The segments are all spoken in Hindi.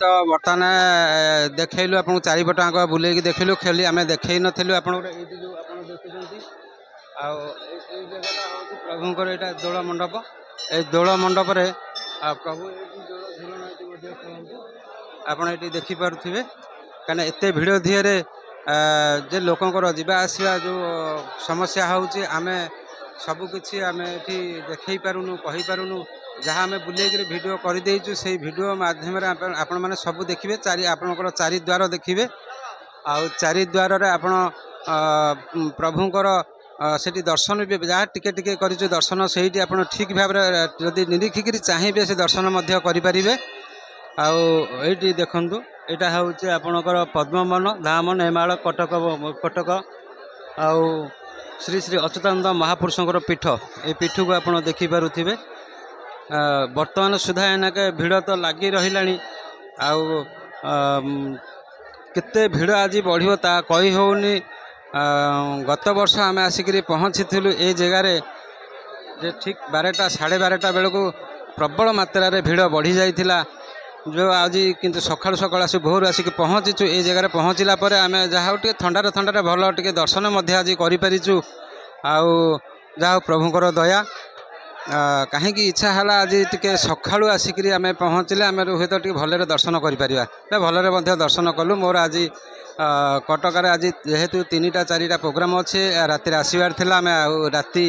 तो बर्तमान देखलु आपको चारिपट आंक बुले देखलु खेली आम देखई नु आप प्रभुंर यहाँ दोल मंडप ये दोल मंडप प्रभु आप देखिपे कहीं एत भिड़ धीरे जे लोकंर जावा आसवा जो समस्या होची आमे सबकि आम ये देखई पारुनु कही पारुनु जहाँ आम बुलेक भिडियो करदेचु से भिडियो मध्यम आपण मैंने सब देखिए आपणकर चारिद्वार देखिए आउ चारिद्वार आपण प्रभुंर सेठी दर्शन भी जहाँ टिके टिके करिछु दर्शन से ठीक भाव जदि निरीक्षिक चाहिए से दर्शन करें आउटी देखु यहाँ हूँ आपणकर पद्मवन धाम नेमाल कटक कटक आउ श्री श्री अच्युतानंद महापुरुषों पीठ ये पीठ को आप देखिपे बर्तमान सुधा एनाके भिड़ तो लगी रहा केते भिड़ आज बढ़ो ता कही होनी गत वर्ष आम आसिक पहुँची ये जगार जे ठीक 12टा साढ़े 12टा बेलू प्रबल मात्रा भिड़ बढ़ी जाइथिला जो आज किंतु सकाळु सकाळु आसी भोर आसिक पहुँचीचु ये जगार पहुँचला आम जहाँ टे थंडार थंडार भल टे दर्शन आज करिपारिचु आउ जहाँ प्रभुंर दया कहीं इच्छा है आज टे सकाळु आसिक आम पहुँचले आम हूँ तो भलरे दर्शन कर भलरे दर्शन कलु मोर आज कटक आज जेहेतु 3टा 4टा प्रोग्राम अच्छे राति आसबार था आम राति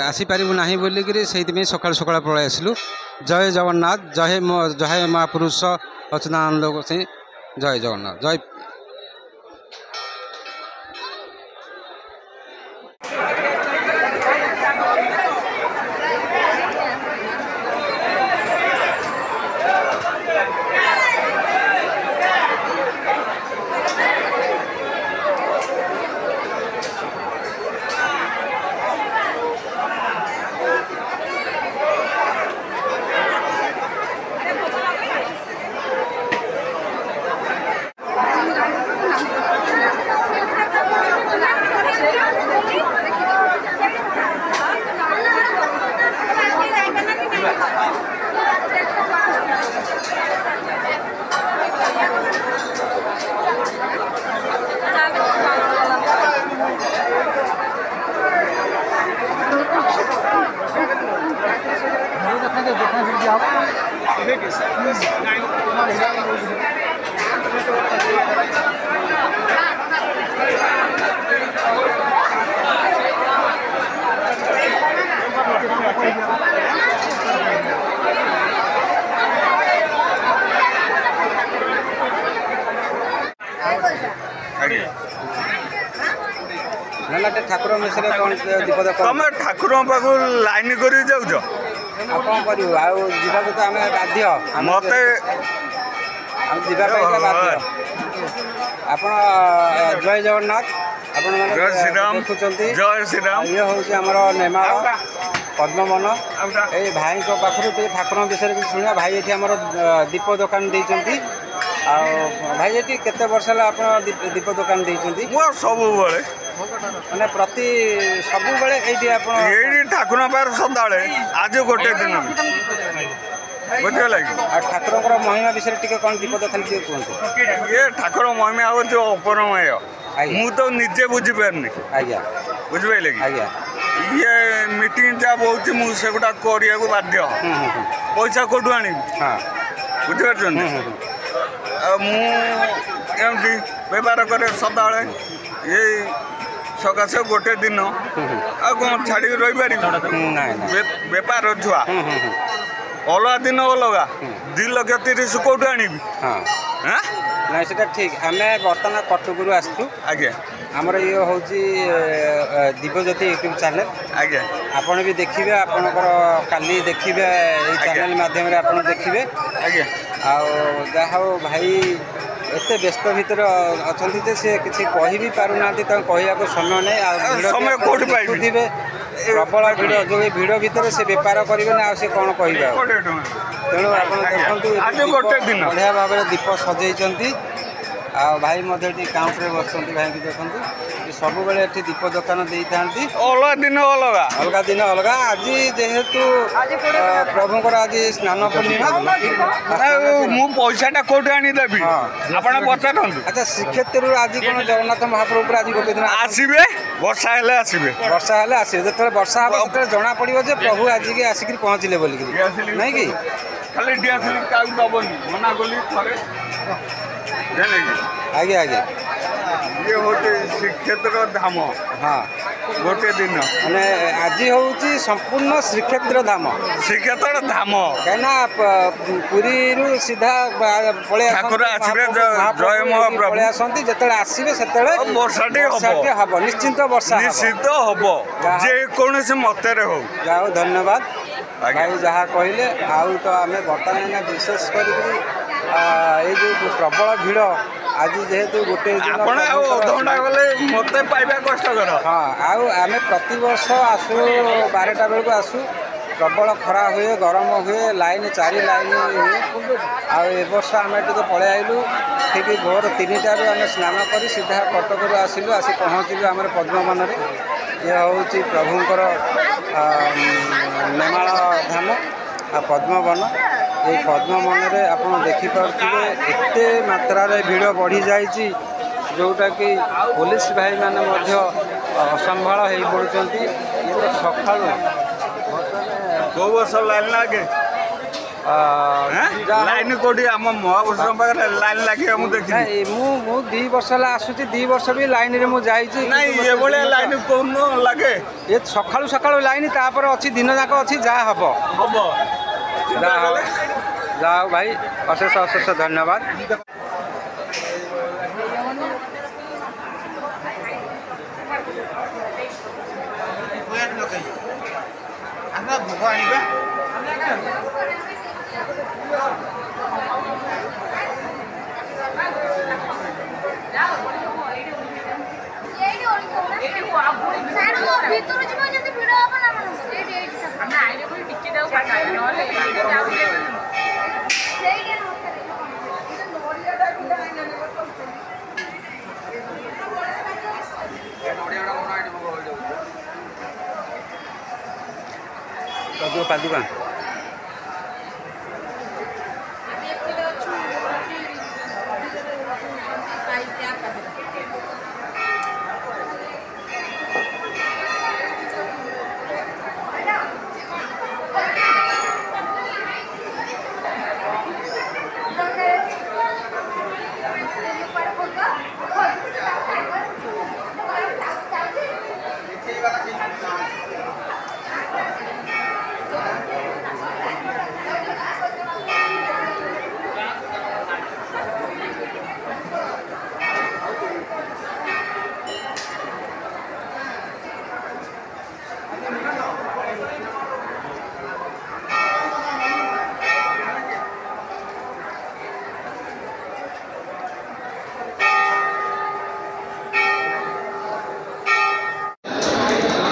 आसीपारू ना बोलिकी से सकाल सकाल पलि आसलु जय जगन्नाथ जय महापुरुष अच्युतानंद से जय जगन्नाथ जय ठाकुर मिश्र कौन दीपद तुम ठाकुर पाक लाइन कर जाऊच कौन कर तो आम बाध्य मत बाध्य आप जय जगन्नाथ जय श्री राम जय श्री राम ये हूँ आमर नेमाल पद्मवन ये भाई पाखु ठाकुर विषय शुणा भाई ये आम दीप दुकान देती भाई ये केते वर्ष है आप दीप दुकान देती सब मैंने प्रति सब ये ठाकुर पार सदा आज गोटे दिन बुझे ठाकुर महिमा विषय टी कौन दीप दुकान कहते ये ठाकुर महिमा हूँ अपरमय मु तो निजे बुझीपारनी आज्ञा बुझे कि आज्ञा ये मीटिंग जहाँ बहुत मुझे करने को बाध्य पैसा कौटू आनी बुझीपार मुझे बेपार करे सदा ये सकाशे गोटे दिन आ कौन छाड़ी रही पार बेपार छुआ अलग दिन अलग 2 लाख 30 कौटू आनी ना सीटा ठीक आम बर्तमान कटकू आसु आज्ञा आमर ये हूँ दिव्यज्योति यूट्यूब चैनल आज्ञा आपड़ भी देखिए आपणकर काली देखिए चैनल माध्यम आप देखिए आज्ञा आहा भाई एत व्यस्त भितर अच्छा से किसी कह भी पारना कहवाक समय नहीं थे प्रबल भिड़ जो भिड़ भितर से बेपार करेंगे ना से कौन कह तेणु आप देखो बढ़िया भाव दीप सजाई भाई काउंटर बस भाई की देखते ସବୁବେଳେ ଏଠି ଦୀପ ଦୋକାନ ଦେଇଥାନ୍ତି। ଅଲଗା ଦିନ ଅଲଗା ଅଲଗା ଦିନ ଅଲଗା। ଆଜି ଯେହେତୁ ପ୍ରଭୁଙ୍କର ଆଜି ସ୍ନାନ ପୂର୍ଣ୍ଣିମା, ମୁଁ ପଇସାଟା କୋଉଠି ଆଣିଦେବି ଆପଣ ପଚାରନ୍ତୁ। ଆଚ୍ଛା, ଶ୍ରୀକ୍ଷେତ୍ରରୁ ଆଜି କ'ଣ ଜଗନ୍ନାଥ ମହାପ୍ରଭୁ ଆଜି ଗୋଟେ ଦିନ ଆସିବେ? ବର୍ଷା ହେଲେ ଆସିବେ। ବର୍ଷା ହେଲେ ଆସିବେ। ଯେତେବେଳେ ବର୍ଷା ହେବ ସେତେବେଳେ ଜଣା ପଡ଼ିବ ଯେ ପ୍ରଭୁ ଆଜିକି ଆସିକି ପହଞ୍ଚିଲେ ବୋଲିକିରି, ନାଇଁ କି? ଖାଲି ଡିଆସିଲି କାହାକୁ ଦବନି, ମନା କଲି ଥରେ। ଆଜ୍ଞା ଆଜ୍ଞା। ଇଏ ହେଉଛି ଶ୍ରୀକ୍ଷେତ୍ର ଧାମ। ହଁ, ଗୋଟେ ଦିନ ମାନେ ଆଜି ହେଉଛି ସମ୍ପୂର୍ଣ୍ଣ ଶ୍ରୀକ୍ଷେତ୍ର ଧାମ। ଶ୍ରୀକ୍ଷେତ୍ର ଧାମ କାହିଁକିନା ପୁରୀରୁ ସିଧା ପଳେଇ ଠାକୁର ଆସିବେ। ଜୟ ମହାପ୍ରଭୁ ପଳେଇ ଆସନ୍ତି। ଯେତେବେଳେ ଆସିବେ ସେତେବେଳେ ବର୍ଷାଟି ହବ, ନିଶ୍ଚିନ୍ତ ବର୍ଷା ନିଶ୍ଚିତ ହବ, ଯେକୌଣସି ମତରେ ହଉ। ଯାହା ହଉ, ଧନ୍ୟବାଦ ଭାଇ ଯାହା କହିଲେ। ଆଉ ତ ଆମେ ବର୍ତ୍ତମାନ ବିଶେଷ କରିକି ଏଇ ଯେଉଁ ପ୍ରବଳ ଭିଡ଼ ଆଜି ଯେହେତୁ ଗୋଟେ ଦିନ ଆପଣ ଆଉ ଅଧଘଣ୍ଟା ଗଲେ ମୋତେ ପାଇବା କଷ୍ଟକର। ହଁ, ଆଉ ଆମେ ପ୍ରତିବର୍ଷ ଆସୁ 12ଟା ବେଳକୁ ଆସୁ। ପ୍ରବଳ ଖରା ହୁଏ, ଗରମ ହୁଏ, ଲାଇନ୍ 4 ଲାଇନ୍ ହୁଏ। ଆଉ ଏ ବର୍ଷ ଆମେ ଟିକେ ପଳେଇ ଆଇଲୁ ଠିକ୍ ଭୋର 3ଟାରୁ ଆମେ ସ୍ନାନ କରି ସିଧା କଟକରୁ ଆସିଲୁ। ଆସି ପହଞ୍ଚିଲୁ ଆମର ପଦ୍ମବନରେ। ଇଏ ହେଉଛି ପ୍ରଭୁଙ୍କର ନେମାଳ ଧାମ ଆଉ ପଦ୍ମବନ। এই ପଦ୍ମବନରେ ଆପଣ ଦେଖିପାରୁଥିବେ ଏତେ ମାତ୍ରାରେ ଭିଡ଼ ବଢ଼ିଯାଇଛି, ଯେଉଁଟାକି ପୋଲିସ ଭାଇମାନେ ମଧ୍ୟ ଅସମ୍ଭାଳ ହୋଇପଡ଼ୁଛନ୍ତି। ଇଏ ତ ସକାଳୁ କେଉଁ ବର୍ଷ ଲାଇନ୍ ଲାଗେ? ଲାଇନ୍ କୋଉଠି? ଆମ ମହାପୁରୁଷଙ୍କ ପାଖରେ ଲାଇନ୍ ଲାଗିବ ମୁଁ ଦେଖିନି। ମୁଁ 2 ବର୍ଷ ହେଲା ଆସୁଛି, 2 ବର୍ଷ ବି ଲାଇନ୍ରେ ମୁଁ ଯାଇଛି। ନାଇଁ, ଏଭଳିଆ ଲାଇନ୍ କୋଉନ ଲାଗେ? ଏ ସକାଳୁ ସକାଳୁ ଲାଇନ୍, ତାପରେ ଅଛି ଦିନ ଯାକ ଅଛି, ଯାହା ହବ ହବ। ଯାହା ହଉ ଭାଇ, ଅଶେଷ ଅଶେଷ ଧନ୍ୟବାଦ। ଭୋଗ ଆଣିବା। ପାଦୁକା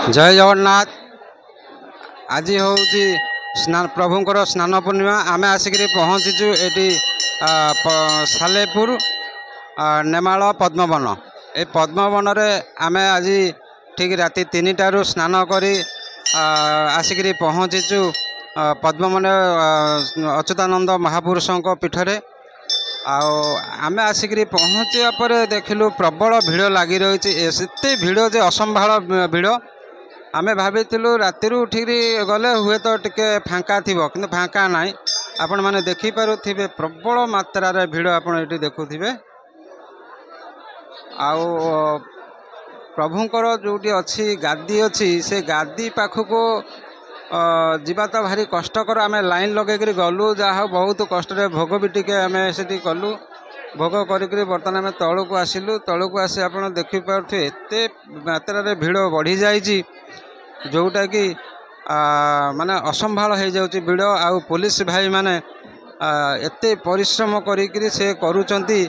जय जगन्नाथ। आज हूँ प्रभुंर स्नान पूर्णिमा। आम आसिक पहुँचीचु ये सालेपुर नेमाल पद्मवन। ये पद्मवन आम आज ठीक राति 3टारू स्नान करी आसिक पहुँचीचु पद्मवन अच्युतानंद महापुरुषों पीठरे। आम आसिक पहुँचा पर देखिलु प्रबल भिड़ लगी रही। एते भिड़ जे असंभाल भिड़। आमे भाविलु राति ठीक गले हुए तो टिके फांका थी कि फांका नाई। आपण मैंने देखिपे प्रबल मात्रा रे भिड़ आप देखुवे। आउ प्रभुंकर जोटी अच्छी गादी अच्छी से गादी पाखक जीवा तो भारी कष्टकर। आम लाइन लगे गलु जहाँ बहुत कष्ट भोग भी टिके आम से कलु। भोग करी बर्तमान आम तौक आसिलु। तौक आसी आप देखिपे एत मात्रा रे भिड़ बढ़ी जाइए जोटा कि माने असंभाल हो जाउची भिड़। आउ पुलिस भाई माने एते परिश्रम करी से करूचंती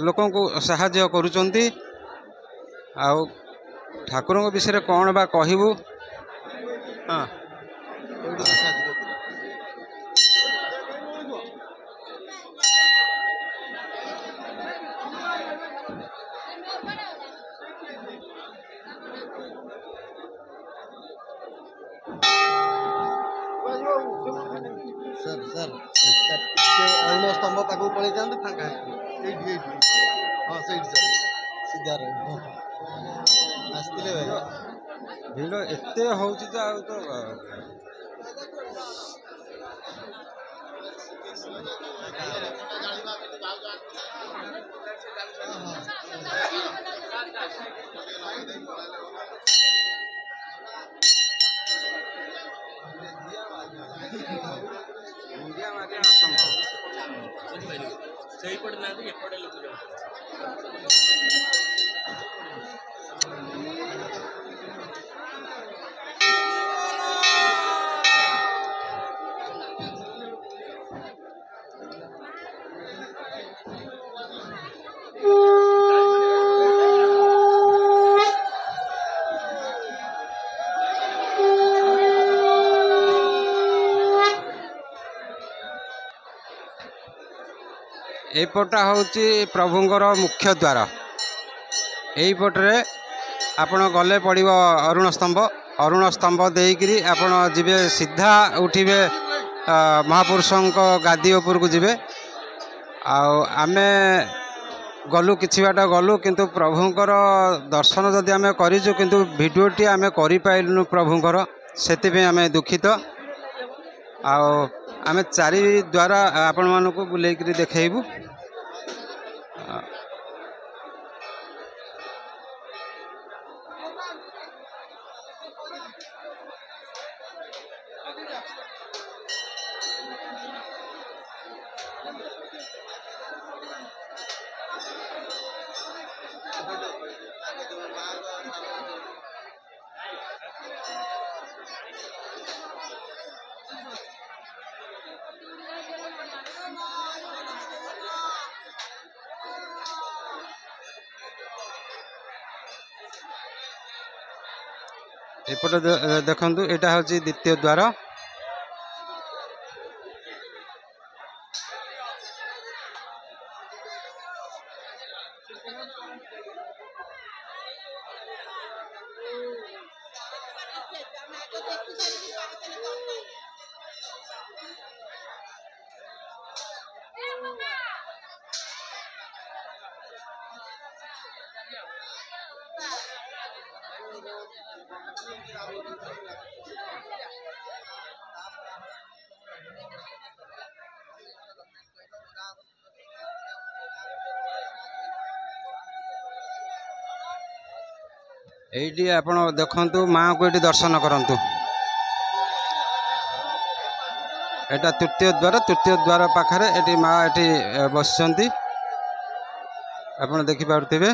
लोकों को सहाय्य करूचंती। आउ ठाकुरों विषय कौन बा कहबू। हाँ ଅରୁଣ ସ୍ତମ୍ଭ ପାଖକୁ ପଳେଇ ଯାଆନ୍ତୁ ଫାଙ୍କା ହେଇଯିବ ଏଇଠି ହଁ ସେଇଠି ସାର୍ ସିଧା ରହିବ ଆସିଥିଲେ ଭାଇ ଭିଡ଼ ଏତେ ହେଉଛି ଯେ ଆଉ ତ ମୁଣ୍ଡିଆ ମାରିବା ଅସମ୍ଭବ। ସେଇପଟେ ନାହାନ୍ତି ଏପଟେ ଲୋକ ଏଇପଟା ହେଉଛି ପ୍ରଭୁଙ୍କର ମୁଖ୍ୟ ଦ୍ୱାର। ଏଇପଟରେ ଆପଣ ଗଲେ ପଡ଼ିବ ଅରୁଣ ସ୍ତମ୍ଭ ଦେଇକରି ଆପଣ ଯିବେ ସିଧା ଉଠିବେ ମହାପୁରୁଷଙ୍କ ଗାଦି ଉପରକୁ ଯିବେ। ଆଉ ଆମେ ଗଲୁ କିଛି ବାଟ ଗଲୁ କିନ୍ତୁ ପ୍ରଭୁଙ୍କର ଦର୍ଶନ ଯଦି ଆମେ କରିଛୁ କିନ୍ତୁ ଭିଡ଼ିଓଟି ଆମେ କରିପାରିଲୁନୁ ପ୍ରଭୁଙ୍କର, ସେଥିପାଇଁ ଆମେ ଦୁଃଖିତ। ଆଉ ଆମେ ଚାରି ଦ୍ୱାର ଆପଣମାନଙ୍କୁ ବୁଲେଇକରି ଦେଖେଇବୁ। ଏପଟେ ଦେଖନ୍ତୁ, ଏଇଟା ହେଉଛି ଦ୍ୱିତୀୟ ଦ୍ୱାର। এইটি ଆପଣ ଦେଖନ୍ତୁ, ମାଆଙ୍କୁ ଏଠି ଦର୍ଶନ କରନ୍ତୁ। এটা ତୃତୀୟ ଦ୍ୱାର ପାଖରେ ଏଠି ମା ଏଠି ବସିଛନ୍ତି, ଆପଣ ଦେଖିପାରୁଥିବେ।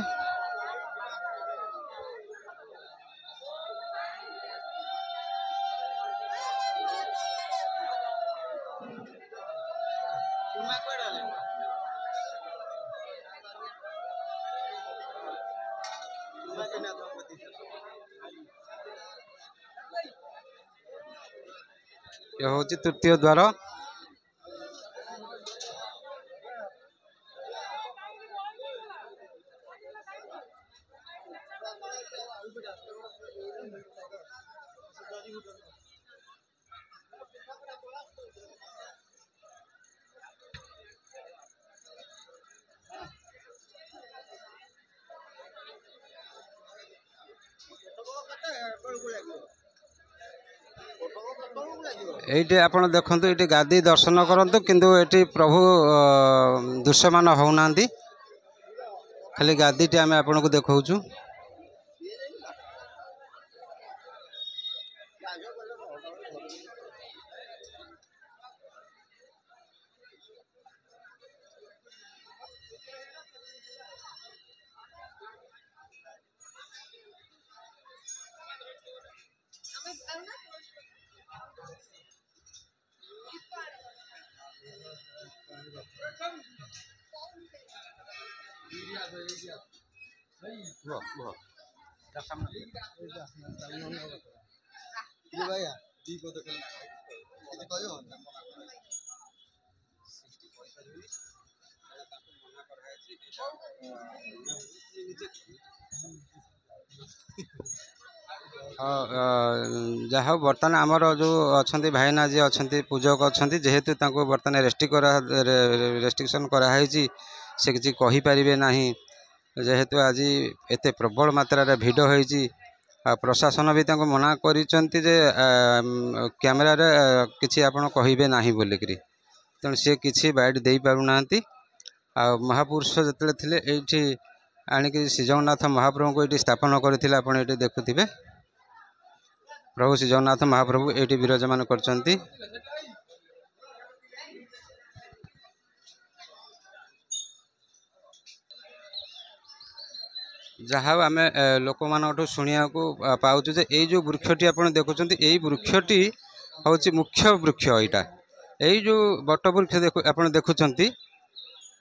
ये हूँ तृतीय द्वार। এইটি ଆପଣ ଦେଖନ୍ତୁ, ଏଠି ଗାଦି ଦର୍ଶନ କରନ୍ତୁ, କିନ୍ତୁ ଏଠି ପ୍ରଭୁ ଦୃଶ୍ୟମାନ ହେଉନାହାନ୍ତି, ଖାଲି ଗାଦିଟି ଆମେ ଆପଣଙ୍କୁ ଦେଖାଉଛୁ। ଯାହା ହଉ ବର୍ତ୍ତମାନ ଆମର ଯେଉଁ ଅଛନ୍ତି ଭାଇନା ଯିଏ ଅଛନ୍ତି ପୂଜକ ଅଛନ୍ତି ଯେହେତୁ ତାଙ୍କୁ ବର୍ତ୍ତମାନ ରେଷ୍ଟ୍ରିକ୍ସନ୍ କରାହେଇଛି ସେ କିଛି କହିପାରିବେ ନାହିଁ ଯେହେତୁ ଆଜି ଏତେ ପ୍ରବଳ ମାତ୍ରାରେ ଭିଡ଼ ହୋଇଛି ଆଉ ପ୍ରଶାସନ ବି ତାଙ୍କୁ ମନା କରିଛନ୍ତି ଯେ କ୍ୟାମେରାରେ କିଛି ଆପଣ କହିବେ ନାହିଁ ବୋଲିକିରି ତେଣୁ ସେ କିଛି ବାଇଟ୍ ଦେଇପାରୁନାହାନ୍ତି ଆଉ ମହାପୁରୁଷ ଯେତେବେଳେ ଥିଲେ ଏଇଠି ଆଣିକି ଶ୍ରୀଜଗନ୍ନାଥ ମହାପ୍ରଭୁଙ୍କୁ ଏଇଠି ସ୍ଥାପନ କରିଥିଲେ ଆପଣ ଏଇଠି ଦେଖୁଥିବେ प्रभु श्री जगन्नाथ महाप्रभु एटी विराजमान करछंती जहाँ आम लोक मानू शुणा पाचु जे यही जो वृक्षटी आप देखुं यही वृक्षटी हूँ मुख्य वृक्ष यहाँ यही जो बट वृक्ष आप देखुं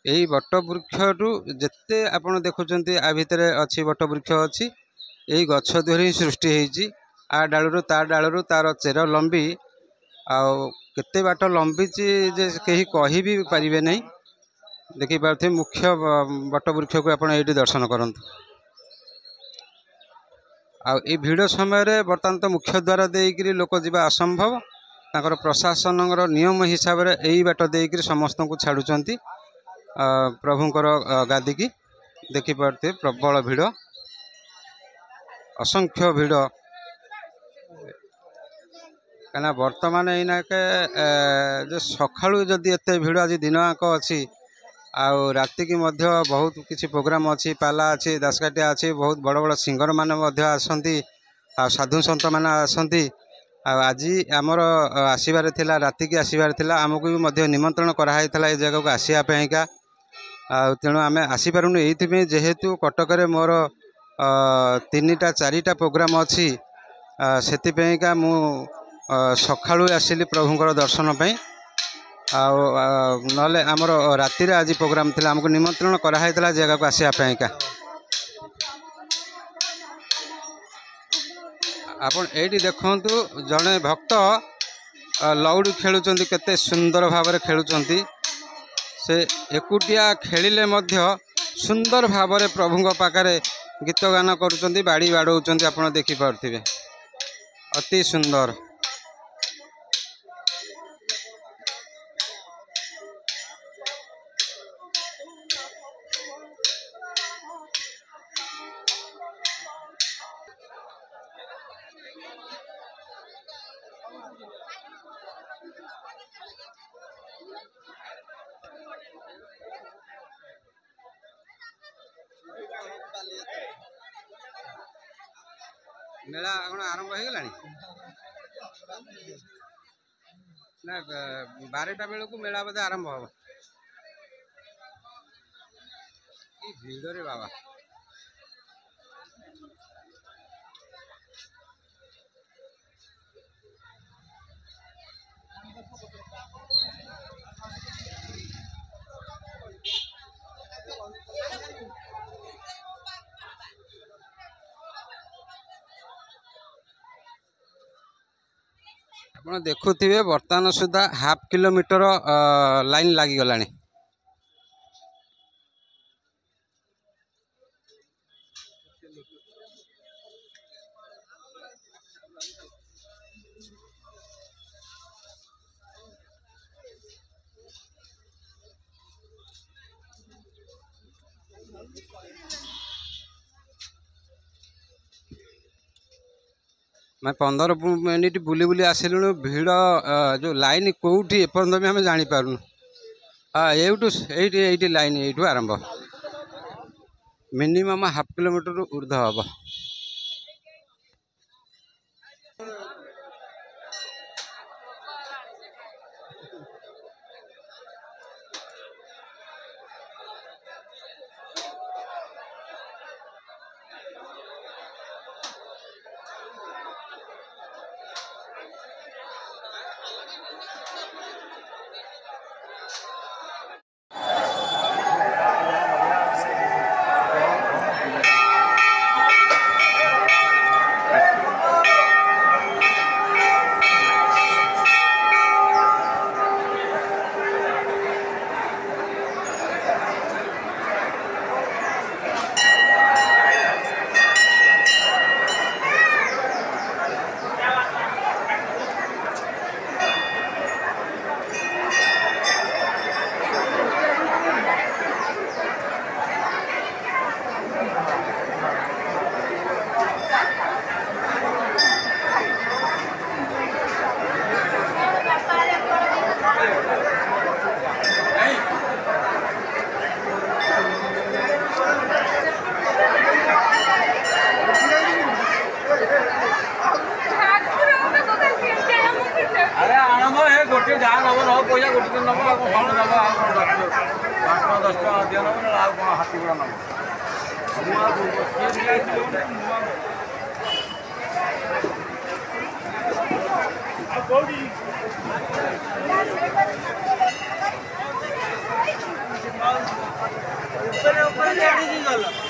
यही बट वृक्ष रु जिते आप देखुं आ भितर अच्छी बट वृक्ष अच्छी यही गछ देहरे ही सृष्टि होती आ डालू ता डालू तार चेर लंबी आते बाट लंबीची जे कहीं कही भी पारे नहीं देखिपे मुख्य बट वृक्ष को आप ये दर्शन करूँ आई भिड़ समय बर्तमान तो मुख्य द्वार देकर लोक जावा असंभव तांकर प्रशासन नियम हिसाब से यही बाट देकर समस्त को छाड़ुंट प्रभुंर गादी की देखिपे प्रबल भिड़ असंख्य भिड़ कहीं बर्तमान यनाके जो सकाळु जदि एत भिड़ आज दिन आक अच्छी आउ राति की मध्य बहुत किसी प्रोग्राम अच्छी पाला अच्छी दासकाटिया अच्छी बहुत बड़ बड़ सिंगर मान आसती साधु सत मैंने आसती आज आमर आसबार थिला राति की आसबार थिला आमको भी निमंत्रण कराई ये जगह को आसापाईका तेणु आम आसीपारूँ ये जेहेतु कटक मोर 3टा 4टा प्रोग्राम अच्छी से मु सकाळु आसिली प्रभुंर दर्शन पाई नाले आमर राति आज प्रोग्राम थिला आमको निमंत्रण कराई जगह को आसापाईका आपण एटी देखु जड़े भक्त लौड़ी खेलुंट केते सुंदर भाव में खेलुंट से एकुटिया खेलिले मध्य सुंदर भाव में प्रभुंग पाखरे गीत गान करुँच बाड़ी बाड़ौंट आप देखिपे अति सुंदर मेला कौन आरंभ हो गला ना 12टा बेलू मेला बोधे आरंभ हम भिड़ रे बाबा आप देखुवे बर्तमान सुधा हाफ किलोमीटर लाइन लगिगला मैं 15 मिनिट बुली बुली आसिलु भिड़ जो लाइन कौटी एपर्तन भी आम जापारू ये लाइन यू आरंभ मिनिमम हाफ किलोमीटर ऊर्ध हम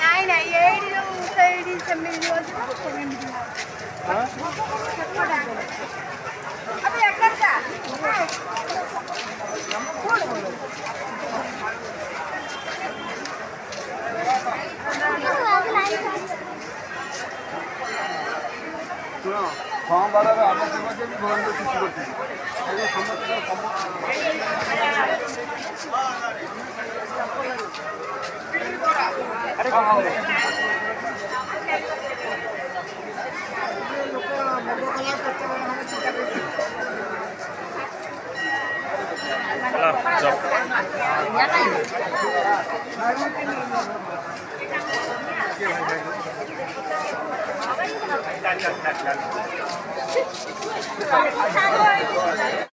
ନାଇଁ ନାଇଁ ଏଇଠି ଯୋଉ ସେଇଠି ସେମିତି ଅଛି ନା ସେମିତି अबे एकर का हाँ बार आवश्यक भी भगवान को चलो